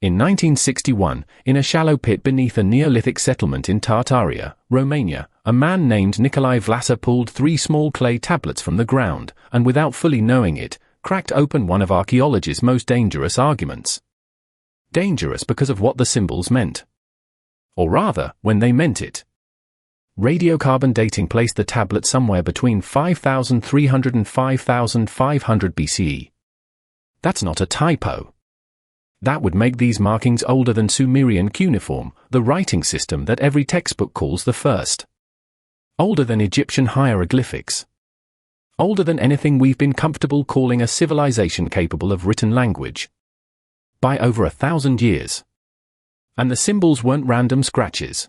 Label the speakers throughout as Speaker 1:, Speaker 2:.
Speaker 1: In 1961, in a shallow pit beneath a Neolithic settlement in Tartaria, Romania, a man named Nicolae Vlassa pulled 3 small clay tablets from the ground, and without fully knowing it, cracked open one of archaeology's most dangerous arguments. Dangerous because of what the symbols meant. Or rather, when they meant it. Radiocarbon dating placed the tablet somewhere between 5,300 and 5,500 BCE. That's not a typo. That would make these markings older than Sumerian cuneiform, the writing system that every textbook calls the first. Older than Egyptian hieroglyphics. Older than anything we've been comfortable calling a civilization capable of written language. By over 1,000 years. And the symbols weren't random scratches.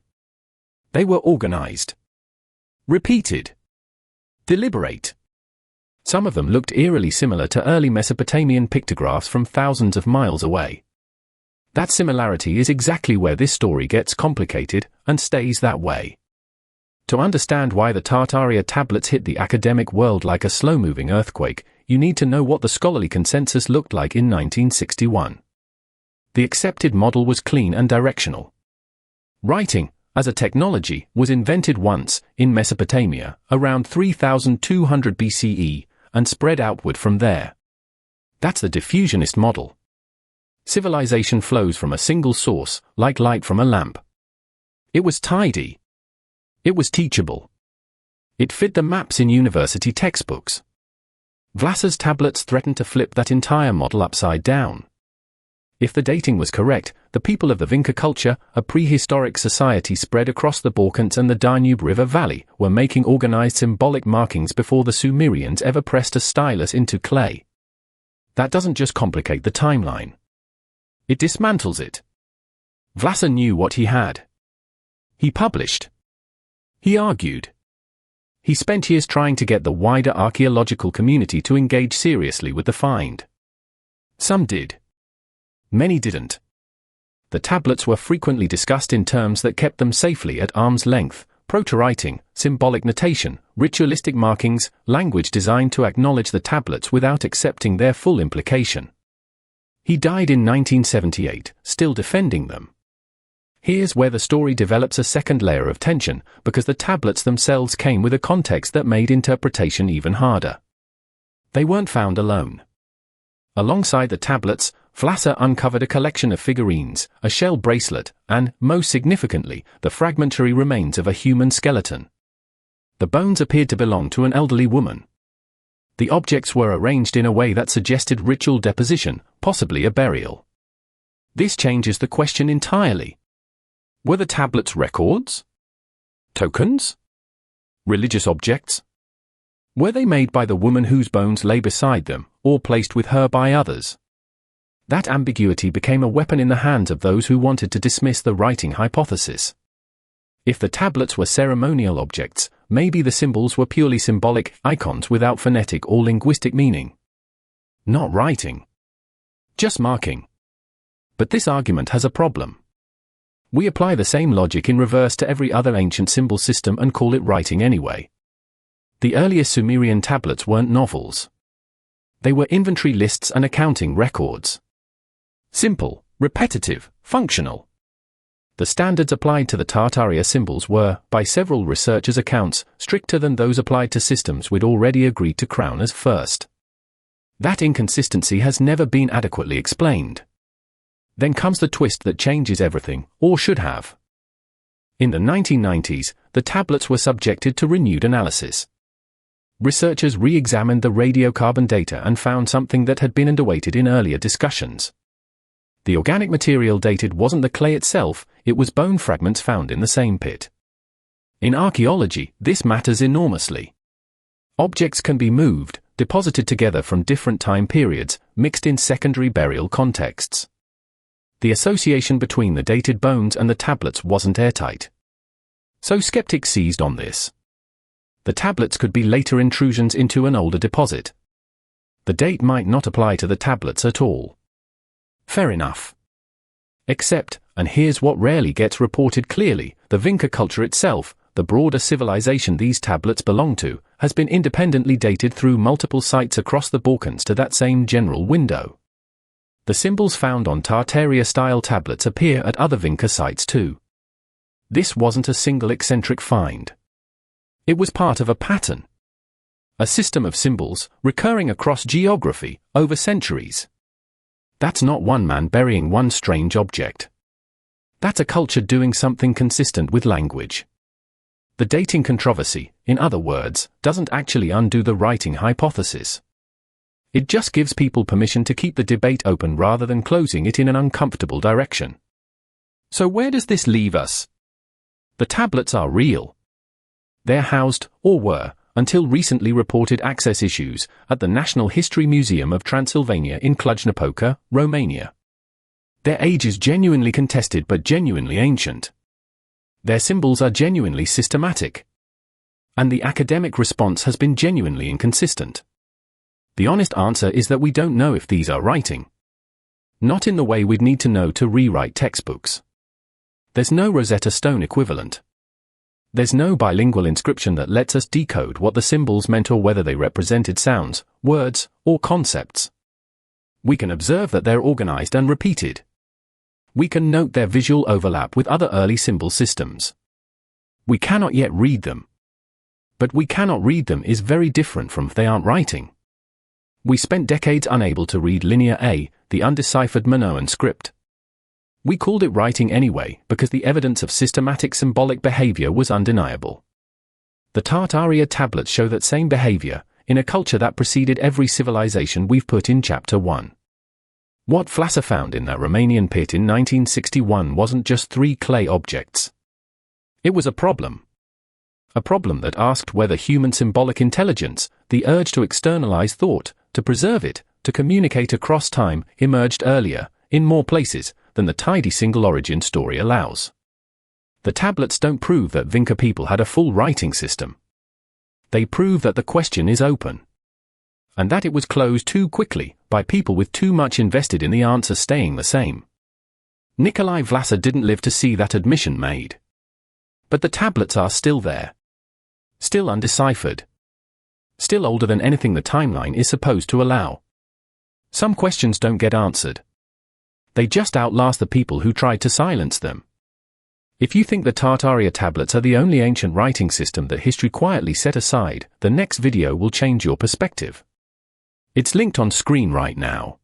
Speaker 1: They were organized. Repeated. Deliberate. Some of them looked eerily similar to early Mesopotamian pictographs from thousands of miles away. That similarity is exactly where this story gets complicated, and stays that way. To understand why the Tartaria Tablets hit the academic world like a slow-moving earthquake, you need to know what the scholarly consensus looked like in 1961. The accepted model was clean and directional. Writing, as a technology, was invented once, in Mesopotamia, around 3,200 BCE, and spread outward from there. That's the diffusionist model. Civilization flows from a single source, like light from a lamp. It was tidy. It was teachable. It fit the maps in university textbooks. Vlassa's tablets threatened to flip that entire model upside down. If the dating was correct, the people of the Vinca culture, a prehistoric society spread across the Balkans and the Danube River Valley, were making organized symbolic markings before the Sumerians ever pressed a stylus into clay. That doesn't just complicate the timeline. It dismantles it. Vlassa knew what he had. He published. He argued. He spent years trying to get the wider archaeological community to engage seriously with the find. Some did. Many didn't. The tablets were frequently discussed in terms that kept them safely at arm's length: proto-writing, symbolic notation, ritualistic markings, language designed to acknowledge the tablets without accepting their full implication. He died in 1978, still defending them. Here's where the story develops a second layer of tension, because the tablets themselves came with a context that made interpretation even harder. They weren't found alone. Alongside the tablets, Vlassa uncovered a collection of figurines, a shell bracelet, and, most significantly, the fragmentary remains of a human skeleton. The bones appeared to belong to an elderly woman. The objects were arranged in a way that suggested ritual deposition, possibly a burial. This changes the question entirely. Were the tablets records? Tokens? Religious objects? Were they made by the woman whose bones lay beside them, or placed with her by others? That ambiguity became a weapon in the hands of those who wanted to dismiss the writing hypothesis. If the tablets were ceremonial objects, maybe the symbols were purely symbolic icons without phonetic or linguistic meaning. Not writing. Just marking. But this argument has a problem. We apply the same logic in reverse to every other ancient symbol system and call it writing anyway. The earliest Sumerian tablets weren't novels. They were inventory lists and accounting records. Simple, repetitive, functional. The standards applied to the Tartaria symbols were, by several researchers' accounts, stricter than those applied to systems we'd already agreed to crown as first. That inconsistency has never been adequately explained. Then comes the twist that changes everything, or should have. In the 1990s, the tablets were subjected to renewed analysis. Researchers re-examined the radiocarbon data and found something that had been underweighted in earlier discussions. The organic material dated wasn't the clay itself, it was bone fragments found in the same pit. In archaeology, this matters enormously. Objects can be moved, deposited together from different time periods, mixed in secondary burial contexts. The association between the dated bones and the tablets wasn't airtight. So skeptics seized on this. The tablets could be later intrusions into an older deposit. The date might not apply to the tablets at all. Fair enough. Except, and here's what rarely gets reported clearly, the Vinca culture itself, the broader civilization these tablets belong to, has been independently dated through multiple sites across the Balkans to that same general window. The symbols found on Tartaria-style tablets appear at other Vinca sites too. This wasn't a single eccentric find. It was part of a pattern. A system of symbols, recurring across geography, over centuries. That's not one man burying one strange object. That's a culture doing something consistent with language. The dating controversy, in other words, doesn't actually undo the writing hypothesis. It just gives people permission to keep the debate open rather than closing it in an uncomfortable direction. So where does this leave us? The tablets are real. They're housed, or were, until recently reported access issues, at the National History Museum of Transylvania in Cluj-Napoca, Romania. Their age is genuinely contested but genuinely ancient. Their symbols are genuinely systematic. And the academic response has been genuinely inconsistent. The honest answer is that we don't know if these are writing. Not in the way we'd need to know to rewrite textbooks. There's no Rosetta Stone equivalent. There's no bilingual inscription that lets us decode what the symbols meant or whether they represented sounds, words, or concepts. We can observe that they're organized and repeated. We can note their visual overlap with other early symbol systems. We cannot yet read them. But we cannot read them is very different from they aren't writing. We spent decades unable to read Linear A, the undeciphered Minoan script. We called it writing anyway because the evidence of systematic symbolic behavior was undeniable. The Tartaria Tablets show that same behavior, in a culture that preceded every civilization we've put in Chapter 1. What Vlassa found in that Romanian pit in 1961 wasn't just 3 clay objects. It was a problem. A problem that asked whether human symbolic intelligence, the urge to externalize thought, to preserve it, to communicate across time, emerged earlier, in more places, than the tidy single origin story allows. The tablets don't prove that Vinca people had a full writing system. They prove that the question is open. And that it was closed too quickly, by people with too much invested in the answer staying the same. Nicolae Vlassa didn't live to see that admission made. But the tablets are still there. Still undeciphered. Still older than anything the timeline is supposed to allow. Some questions don't get answered. They just outlast the people who tried to silence them. If you think the Tartaria Tablets are the only ancient writing system that history quietly set aside, the next video will change your perspective. It's linked on screen right now.